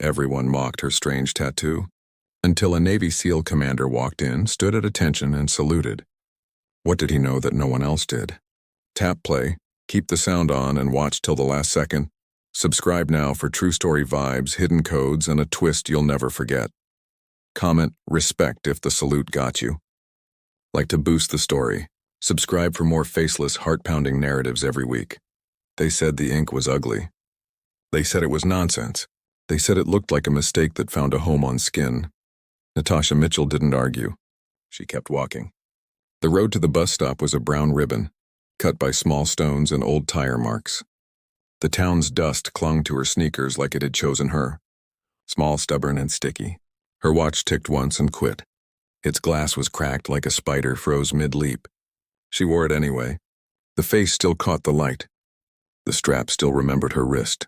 Everyone mocked her strange tattoo, until a Navy SEAL commander walked in, stood at attention, and saluted. What did he know that no one else did? Tap play, keep the sound on, and watch till the last second. Subscribe now for true story vibes, hidden codes, and a twist you'll never forget. Comment respect if the salute got you. Like to boost the story. Subscribe for more faceless, heart-pounding narratives every week. They said the ink was ugly. They said it was nonsense. They said it looked like a mistake that found a home on skin. Natasha Mitchell didn't argue. She kept walking. The road to the bus stop was a brown ribbon, cut by small stones and old tire marks. The town's dust clung to her sneakers like it had chosen her. Small, stubborn, and sticky. Her watch ticked once and quit. Its glass was cracked like a spider froze mid-leap. She wore it anyway. The face still caught the light. The strap still remembered her wrist.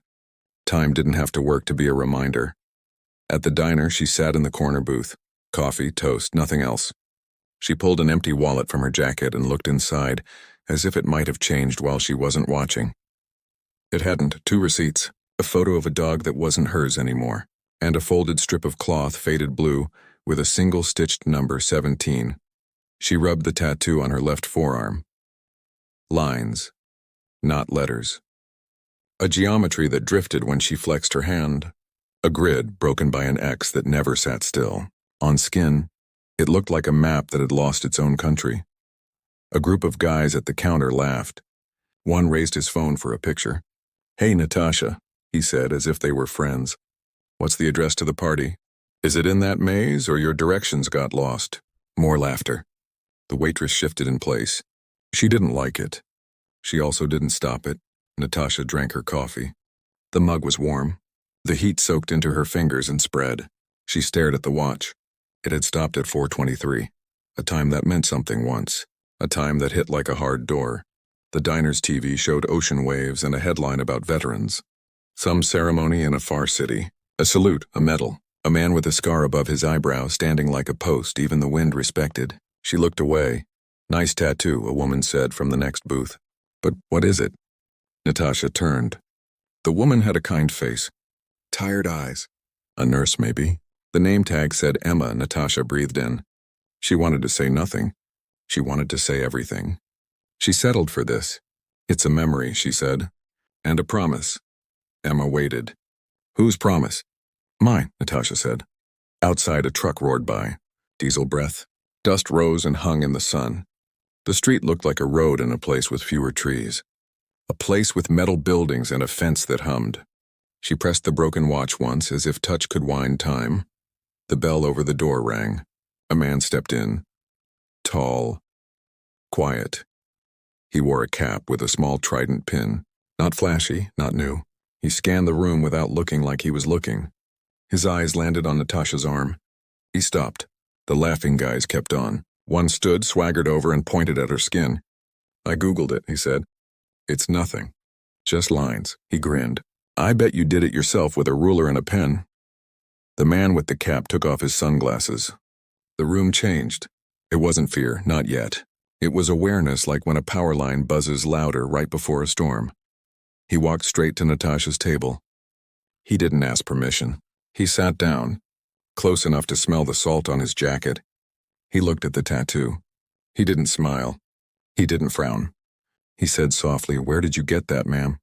Time didn't have to work to be a reminder. At the diner, she sat in the corner booth. Coffee, toast, nothing else. She pulled an empty wallet from her jacket and looked inside, as if it might have changed while she wasn't watching. It hadn't. 2 receipts, a photo of a dog that wasn't hers anymore, and a folded strip of cloth, faded blue, with a single stitched number 17. She rubbed the tattoo on her left forearm. Lines, not letters. A geometry that drifted when she flexed her hand. A grid broken by an X that never sat still. On skin, it looked like a map that had lost its own country. A group of guys at the counter laughed. One raised his phone for a picture. "Hey, Natasha," he said, as if they were friends. "What's the address to the party? Is it in that maze, or your directions got lost?" More laughter. The waitress shifted in place. She didn't like it. She also didn't stop it. Natasha drank her coffee. The mug was warm. The heat soaked into her fingers and spread. She stared at the watch. It had stopped at 4:23, a time that meant something once, a time that hit like a hard door. The diner's TV showed ocean waves and a headline about veterans. Some ceremony in a far city. A salute, a medal, a man with a scar above his eyebrow standing like a post even the wind respected. She looked away. "Nice tattoo," a woman said from the next booth. "But what is it?" Natasha turned. The woman had a kind face. Tired eyes. A nurse, maybe. The name tag said Emma. Natasha breathed in. She wanted to say nothing. She wanted to say everything. She settled for this. "It's a memory," she said. "And a promise." Emma waited. "Whose promise?" "Mine," Natasha said. Outside, a truck roared by. Diesel breath. Dust rose and hung in the sun. The street looked like a road in a place with fewer trees. A place with metal buildings and a fence that hummed. She pressed the broken watch once, as if touch could wind time. The bell over the door rang. A man stepped in. Tall. Quiet. He wore a cap with a small trident pin. Not flashy, not new. He scanned the room without looking like he was looking. His eyes landed on Natasha's arm. He stopped. The laughing guys kept on. One stood, swaggered over, and pointed at her skin. "I Googled it," he said. "It's nothing. Just lines." He grinned. "I bet you did it yourself with a ruler and a pen." The man with the cap took off his sunglasses. The room changed. It wasn't fear, not yet. It was awareness, like when a power line buzzes louder right before a storm. He walked straight to Natasha's table. He didn't ask permission. He sat down, close enough to smell the salt on his jacket. He looked at the tattoo. He didn't smile. He didn't frown. He said softly, "Where did you get that, ma'am?"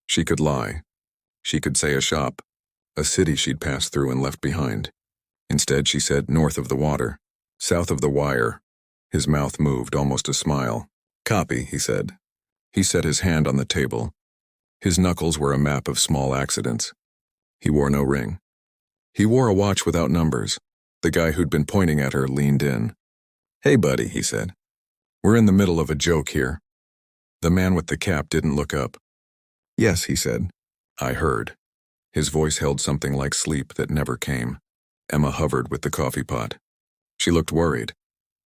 She could lie. She could say a shop, a city she'd passed through and left behind. Instead, she said north of the water, south of the wire. His mouth moved, almost a smile. "Copy," he said. He set his hand on the table. His knuckles were a map of small accidents. He wore no ring. He wore a watch without numbers. The guy who'd been pointing at her leaned in. "Hey, buddy," he said. "We're in the middle of a joke here." The man with the cap didn't look up. "Yes," he said. "I heard." His voice held something like sleep that never came. Emma hovered with the coffee pot. She looked worried.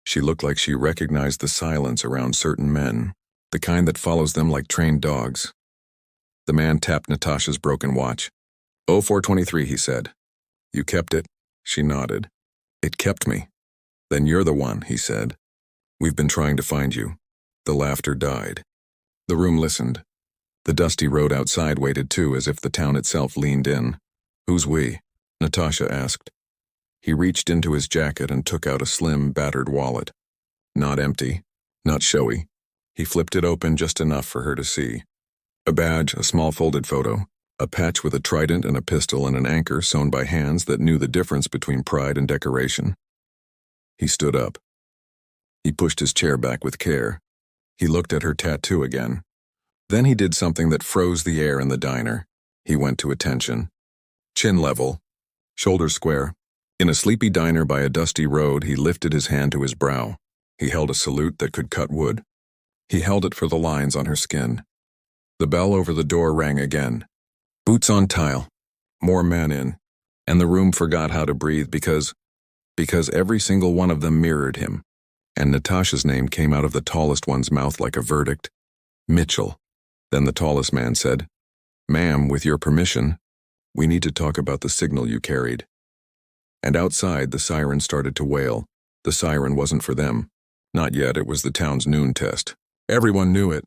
She looked like she recognized the silence around certain men, the kind that follows them like trained dogs. The man tapped Natasha's broken watch. 04:23, he said. "You kept it?" She nodded. "It kept me." "Then you're the one," he said. "We've been trying to find you." The laughter died. The room listened. The dusty road outside waited too, as if the town itself leaned in. Who's we? Natasha asked. He reached into his jacket and took out a slim, battered wallet. Not empty, not showy. He flipped it open just enough for her to see. A badge, a small folded photo, a patch with a trident and a pistol and an anchor sewn by hands that knew the difference between pride and decoration. He stood up. He pushed his chair back with care. He looked at her tattoo again. Then he did something that froze the air in the diner. He went to attention. Chin level, shoulders square. In a sleepy diner by a dusty road, he lifted his hand to his brow. He held a salute that could cut wood. He held it for the lines on her skin. The bell over the door rang again. Boots on tile. More men in. And the room forgot how to breathe because every single one of them mirrored him. And Natasha's name came out of the tallest one's mouth like a verdict. Mitchell. Then the tallest man said, "Ma'am, with your permission, we need to talk about the signal you carried." And outside, the siren started to wail. The siren wasn't for them. Not yet, it was the town's noon test. Everyone knew it.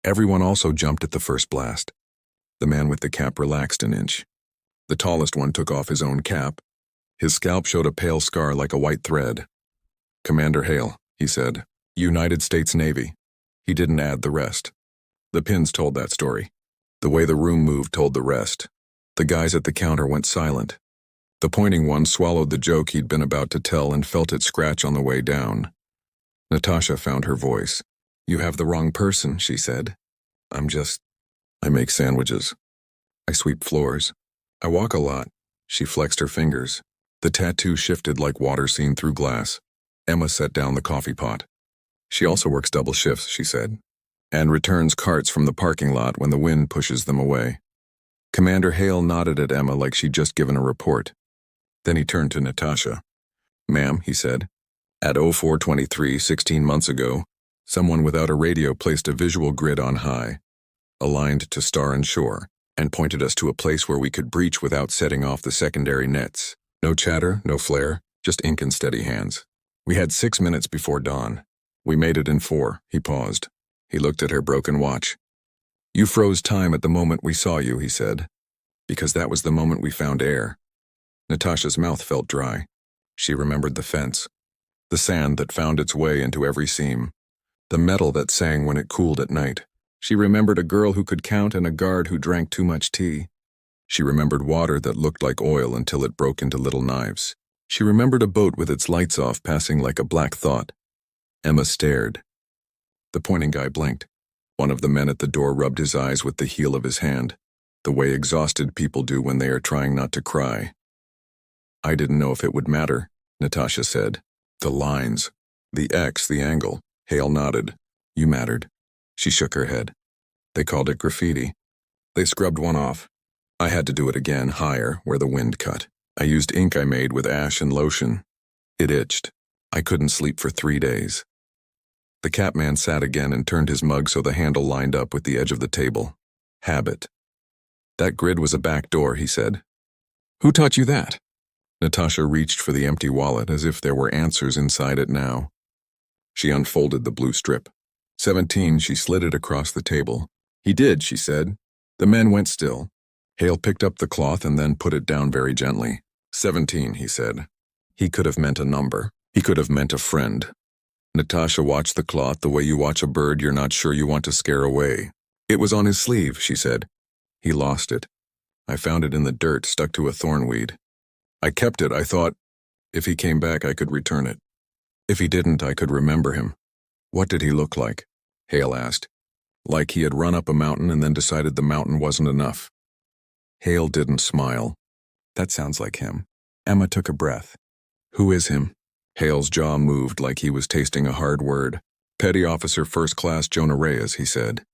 Everyone also jumped at the first blast. The man with the cap relaxed an inch. The tallest one took off his own cap. His scalp showed a pale scar like a white thread. "Commander Hale," he said. "United States Navy." He didn't add the rest. The pins told that story. The way the room moved told the rest. The guys at the counter went silent. The pointing one swallowed the joke he'd been about to tell and felt it scratch on the way down. Natasha found her voice. "You have the wrong person," she said. I make sandwiches. I sweep floors. I walk a lot." She flexed her fingers. The tattoo shifted like water seen through glass. Emma set down the coffee pot. "She also works double shifts," she said, "and returns carts from the parking lot when the wind pushes them away." Commander Hale nodded at Emma like she'd just given a report. Then he turned to Natasha. "Ma'am," he said, "at 0423, 16 months ago, someone without a radio placed a visual grid on high, aligned to star and shore, and pointed us to a place where we could breach without setting off the secondary nets. No chatter, no flare, just ink and steady hands. We had 6 minutes before dawn. We made it in 4. He paused. He looked at her broken watch. "You froze time at the moment we saw you," he said, "because that was the moment we found air." Natasha's mouth felt dry. She remembered the fence, the sand that found its way into every seam, the metal that sang when it cooled at night. She remembered a girl who could count and a guard who drank too much tea. She remembered water that looked like oil until it broke into little knives. She remembered a boat with its lights off passing like a black thought. Emma stared. The pointing guy blinked. One of the men at the door rubbed his eyes with the heel of his hand, the way exhausted people do when they are trying not to cry. "I didn't know if it would matter," Natasha said. "The lines, the X, the angle." Hale nodded. "You mattered." She shook her head. "They called it graffiti. They scrubbed one off. I had to do it again, higher, where the wind cut. I used ink I made with ash and lotion. It itched. I couldn't sleep for 3 days." The Catman sat again and turned his mug so the handle lined up with the edge of the table. "Habit." "That grid was a back door," he said. "Who taught you that?" Natasha reached for the empty wallet as if there were answers inside it now. She unfolded the blue strip. 17, she slid it across the table. "He did," she said. The men went still. Hale picked up the cloth and then put it down very gently. 17, he said. He could have meant a number. He could have meant a friend. Natasha watched the cloth the way you watch a bird you're not sure you want to scare away. "It was on his sleeve," she said. "He lost it. I found it in the dirt, stuck to a thornweed. I kept it. I thought, if he came back, I could return it. If he didn't, I could remember him." "What did he look like?" Hale asked. "Like he had run up a mountain and then decided the mountain wasn't enough." Hale didn't smile. "That sounds like him." Emma took a breath. "Who is him?" Hale's jaw moved like he was tasting a hard word. "Petty Officer First Class Jonah Reyes," he said.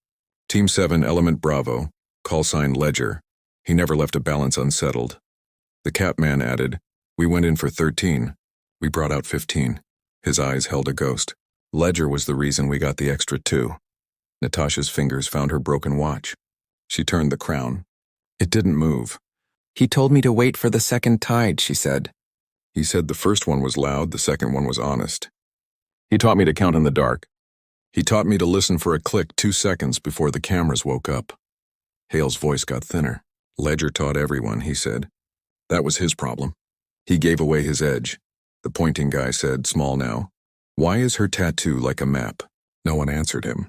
"Team 7, Element Bravo, call sign Ledger. He never left a balance unsettled." The Catman added, "We went in for 13. We brought out 15. His eyes held a ghost. "Ledger was the reason we got the extra 2. Natasha's fingers found her broken watch. She turned the crown. It didn't move. "He told me to wait for the second tide," she said. "He said the first one was loud, the second one was honest. He taught me to count in the dark. He taught me to listen for a click 2 seconds before the cameras woke up." Hale's voice got thinner. "Ledger taught everyone," he said. That was his problem. He gave away his edge. The pointing guy said, small now. Why is her tattoo like a map? No one answered him.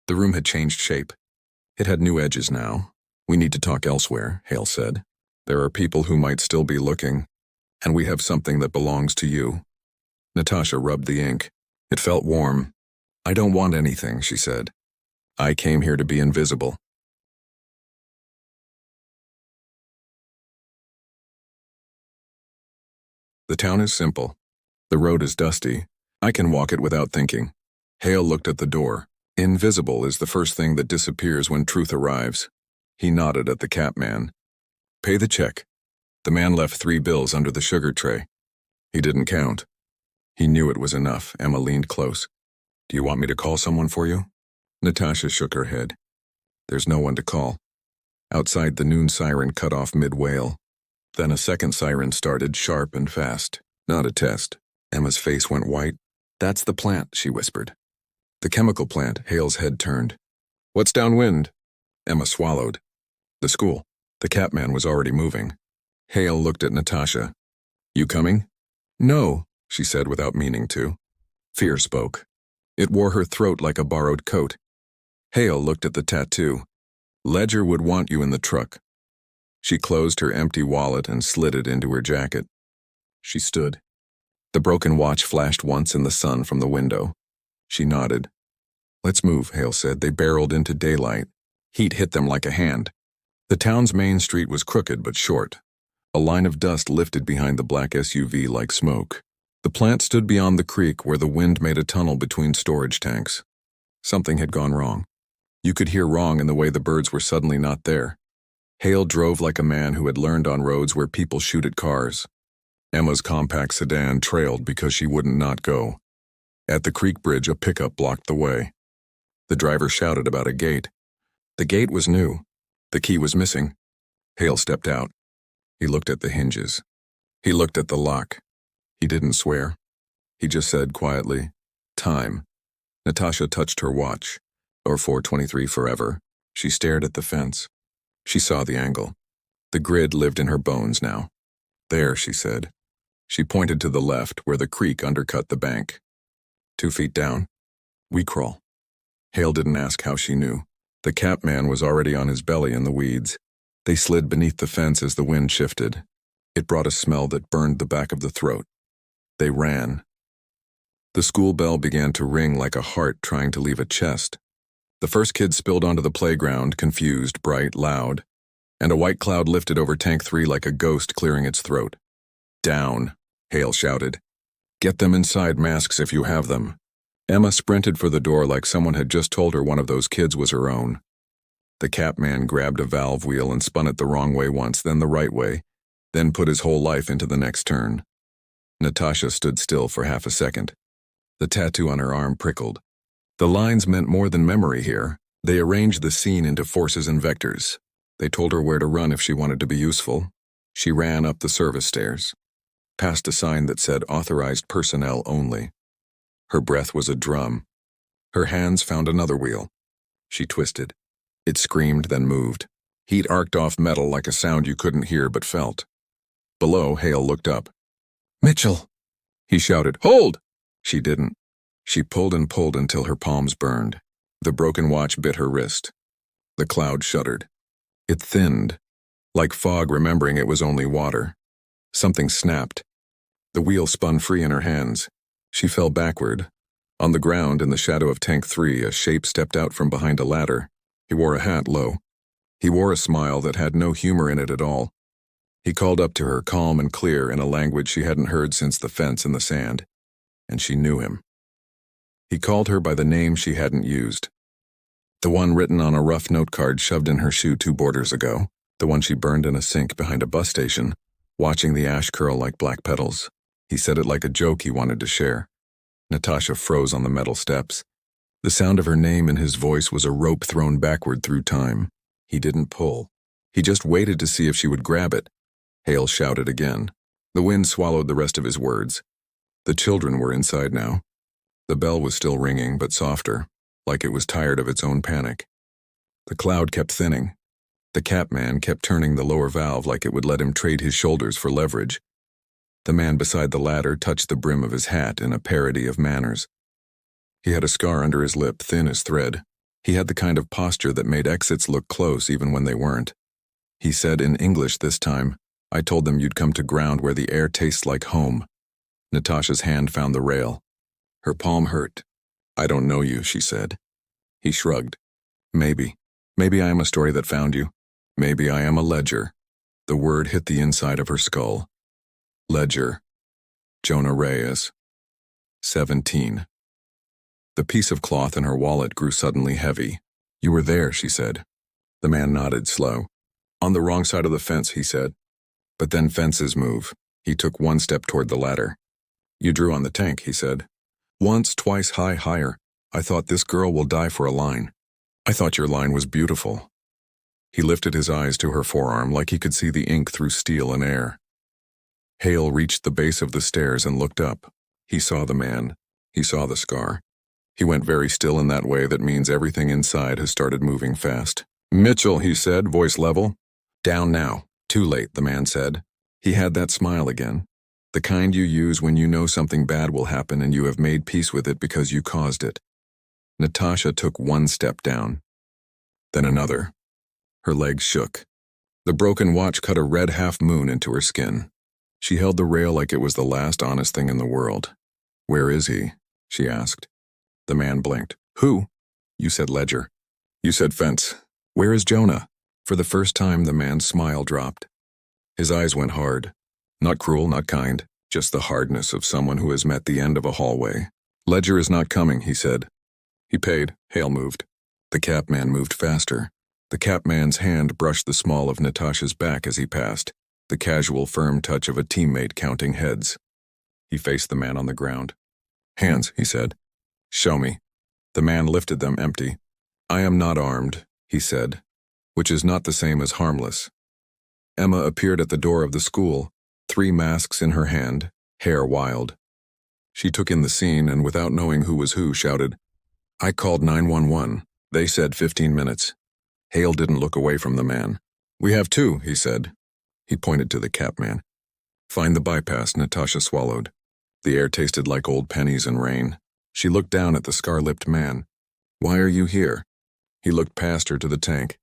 The room had changed shape. It had new edges now. We need to talk elsewhere, Hale said. There are people who might still be looking, and we have something that belongs to you. Natasha rubbed the ink. It felt warm. I don't want anything, she said. I came here to be invisible. The town is simple. The road is dusty. I can walk it without thinking. Hale looked at the door. Invisible is the first thing that disappears when truth arrives. He nodded at the cap man. Pay the check. The man left 3 bills under the sugar tray. He didn't count. He knew it was enough. Emma leaned close. Do you want me to call someone for you? Natasha shook her head. There's no one to call. Outside, the noon siren cut off mid-wail. Then a second siren started, sharp and fast. Not a test. Emma's face went white. That's the plant, she whispered. The chemical plant. Hale's head turned. What's downwind? Emma swallowed. The school. The cap man was already moving. Hale looked at Natasha. You coming? No, she said without meaning to. Fear spoke. It wore her throat like a borrowed coat. Hale looked at the tattoo. Ledger would want you in the truck. She closed her empty wallet and slid it into her jacket. She stood. The broken watch flashed once in the sun from the window. She nodded. Let's move, Hale said. They barreled into daylight. Heat hit them like a hand. The town's main street was crooked but short. A line of dust lifted behind the black SUV like smoke. The plant stood beyond the creek where the wind made a tunnel between storage tanks. Something had gone wrong. You could hear wrong in the way the birds were suddenly not there. Hale drove like a man who had learned on roads where people shoot at cars. Emma's compact sedan trailed because she wouldn't not go. At the creek bridge, a pickup blocked the way. The driver shouted about a gate. The gate was new. The key was missing. Hale stepped out. He looked at the hinges. He looked at the lock. He didn't swear. He just said quietly, time. Natasha touched her watch. Or 4:23 forever. She stared at the fence. She saw the angle. The grid lived in her bones now. There, she said. She pointed to the left where the creek undercut the bank. 2 feet down. We crawl. Hale didn't ask how she knew. The cap man was already on his belly in the weeds. They slid beneath the fence as the wind shifted. It brought a smell that burned the back of the throat. They ran. The school bell began to ring like a heart trying to leave a chest. The first kid spilled onto the playground, confused, bright, loud, and a white cloud lifted over Tank 3 like a ghost clearing its throat. Down, Hale shouted. Get them inside masks if you have them. Emma sprinted for the door like someone had just told her one of those kids was her own. The cap man grabbed a valve wheel and spun it the wrong way once, then the right way, then put his whole life into the next turn. Natasha stood still for half a second. The tattoo on her arm prickled. The lines meant more than memory here. They arranged the scene into forces and vectors. They told her where to run if she wanted to be useful. She ran up the service stairs, past a sign that said authorized personnel only. Her breath was a drum. Her hands found another wheel. She twisted. It screamed, then moved. Heat arced off metal like a sound you couldn't hear but felt. Below, Hale looked up. Mitchell! He shouted, Hold! She didn't. She pulled and pulled until her palms burned. The broken watch bit her wrist. The cloud shuddered. It thinned, like fog remembering it was only water. Something snapped. The wheel spun free in her hands. She fell backward. On the ground, in the shadow of Tank 3, a shape stepped out from behind a ladder. He wore a hat low. He wore a smile that had no humor in it at all. He called up to her, calm and clear, in a language she hadn't heard since the fence in the sand. And she knew him. He called her by the name she hadn't used. The one written on a rough note card shoved in her shoe 2 borders ago. The one she burned in a sink behind a bus station, watching the ash curl like black petals. He said it like a joke he wanted to share. Natasha froze on the metal steps. The sound of her name in his voice was a rope thrown backward through time. He didn't pull. He just waited to see if she would grab it. Hale shouted again. The wind swallowed the rest of his words. The children were inside now. The bell was still ringing, but softer, like it was tired of its own panic. The cloud kept thinning. The Catman kept turning the lower valve like it would let him trade his shoulders for leverage. The man beside the ladder touched the brim of his hat in a parody of manners. He had a scar under his lip, thin as thread. He had the kind of posture that made exits look close even when they weren't. He said in English this time, "I told them you'd come to ground where the air tastes like home." Natasha's hand found the rail. Her palm hurt. "I don't know you," she said. He shrugged. Maybe I am a story that found you. Maybe I am a ledger." The word hit the inside of her skull. Ledger. Jonah Reyes. 17. The piece of cloth in her wallet grew suddenly heavy. "You were there," she said. The man nodded, slow. "On the wrong side of the fence," he said. "But then fences move." He took one step toward the ladder. "You drew on the tank," he said. "Once, twice, higher. I thought this girl will die for a line. I thought your line was beautiful." He lifted his eyes to her forearm like he could see the ink through steel and air. Hale reached the base of the stairs and looked up. He saw the man. He saw the scar. He went very still in that way that means everything inside has started moving fast. "Mitchell," he said, voice level. "Down now. Too late," the man said. He had that smile again. The kind you use when you know something bad will happen and you have made peace with it because you caused it. Natasha took one step down. Then another. Her legs shook. The broken watch cut a red half-moon into her skin. She held the rail like it was the last honest thing in the world. "Where is he?" she asked. The man blinked. "Who?" "You said ledger. You said fence. Where is Jonah?" For the first time, the man's smile dropped. His eyes went hard. Not cruel, not kind, just the hardness of someone who has met the end of a hallway. "Ledger is not coming," he said. He paid. Hale moved. The Catman moved faster. The Catman's hand brushed the small of Natasha's back as he passed, the casual, firm touch of a teammate counting heads. He faced the man on the ground. "Hands," he said. "Show me." The man lifted them empty. "I am not armed," he said, which is not the same as harmless. Emma appeared at the door of the school, 3 masks in her hand, hair wild. She took in the scene and without knowing who was who, shouted, "I called 911. They said 15 minutes. Hale didn't look away from the man. "We have 2, he said. He pointed to the Catman. "Find the bypass," Natasha swallowed. The air tasted like old pennies and rain. She looked down at the scar-lipped man. "Why are you here?" He looked past her to the tank.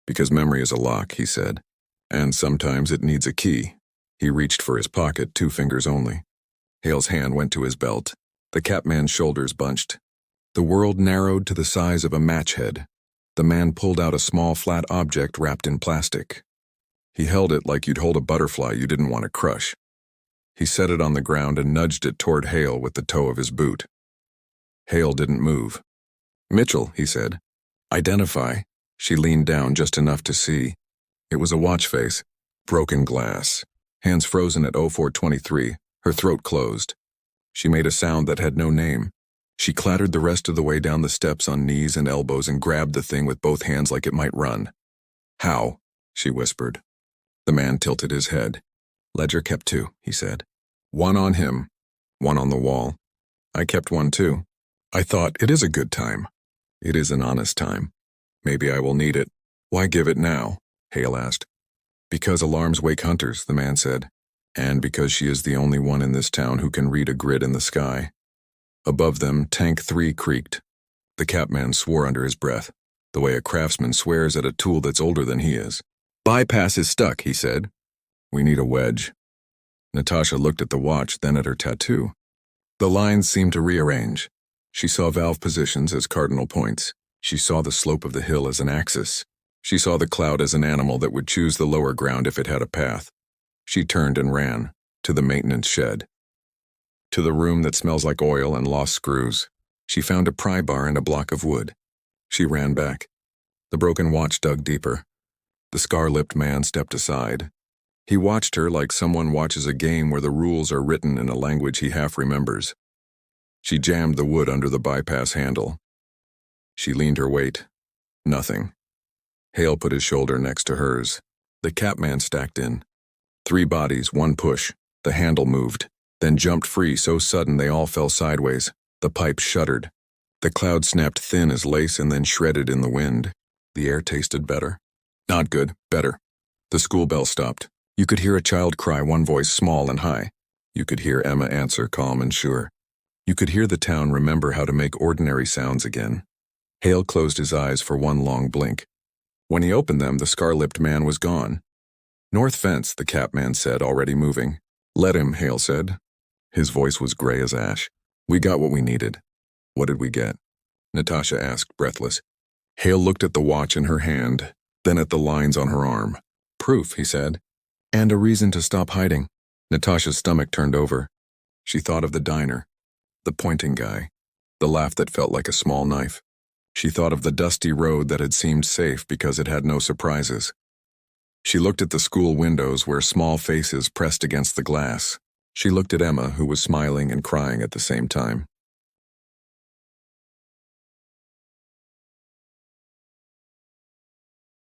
"Because memory is a lock," he said. "And sometimes it needs a key." He reached for his pocket, 2 fingers only. Hale's hand went to his belt. The Catman's shoulders bunched. The world narrowed to the size of a match head. The man pulled out a small flat object wrapped in plastic. He held it like you'd hold a butterfly you didn't want to crush. He set it on the ground and nudged it toward Hale with the toe of his boot. Hale didn't move. "Mitchell," he said. "Identify." She leaned down just enough to see. It was a watch face, broken glass, hands frozen at 0423, her throat closed. She made a sound that had no name. She clattered the rest of the way down the steps on knees and elbows and grabbed the thing with both hands like it might run. "How?" she whispered. The man tilted his head. "Ledger kept 2, he said. 1 on him, 1 on the wall. I kept 1 too. I thought, it is a good time. It is an honest time. Maybe I will need it." "Why give it now?" Hale asked. "Because alarms wake hunters," the man said. "And because she is the only one in this town who can read a grid in the sky." Above them, Tank 3 creaked. The Catman swore under his breath, the way a craftsman swears at a tool that's older than he is. "Bypass is stuck," he said. "We need a wedge." Natasha looked at the watch, then at her tattoo. The lines seemed to rearrange. She saw valve positions as cardinal points. She saw the slope of the hill as an axis. She saw the cloud as an animal that would choose the lower ground if it had a path. She turned and ran, to the maintenance shed. To the room that smells like oil and lost screws. She found a pry bar and a block of wood. She ran back. The broken watch dug deeper. The scar-lipped man stepped aside. He watched her like someone watches a game where the rules are written in a language he half remembers. She jammed the wood under the bypass handle. She leaned her weight. Nothing. Hale put his shoulder next to hers. The Catman stacked in. 3 bodies, 1 push. The handle moved, then jumped free so sudden they all fell sideways. The pipe shuddered. The cloud snapped thin as lace and then shredded in the wind. The air tasted better. Not good. Better. The school bell stopped. You could hear a child cry, one voice small and high. You could hear Emma answer, calm and sure. You could hear the town remember how to make ordinary sounds again. Hale closed his eyes for one long blink. When he opened them, the scar-lipped man was gone. North fence, the cap man said, already moving. Let him, Hale said. His voice was gray as ash. We got what we needed. What did we get? Natasha asked, breathless. Hale looked at the watch in her hand, then at the lines on her arm. Proof, he said. And a reason to stop hiding. Natasha's stomach turned over. She thought of the diner, the pointing guy, the laugh that felt like a small knife. She thought of the dusty road that had seemed safe because it had no surprises. She looked at the school windows where small faces pressed against the glass. She looked at Emma, who was smiling and crying at the same time.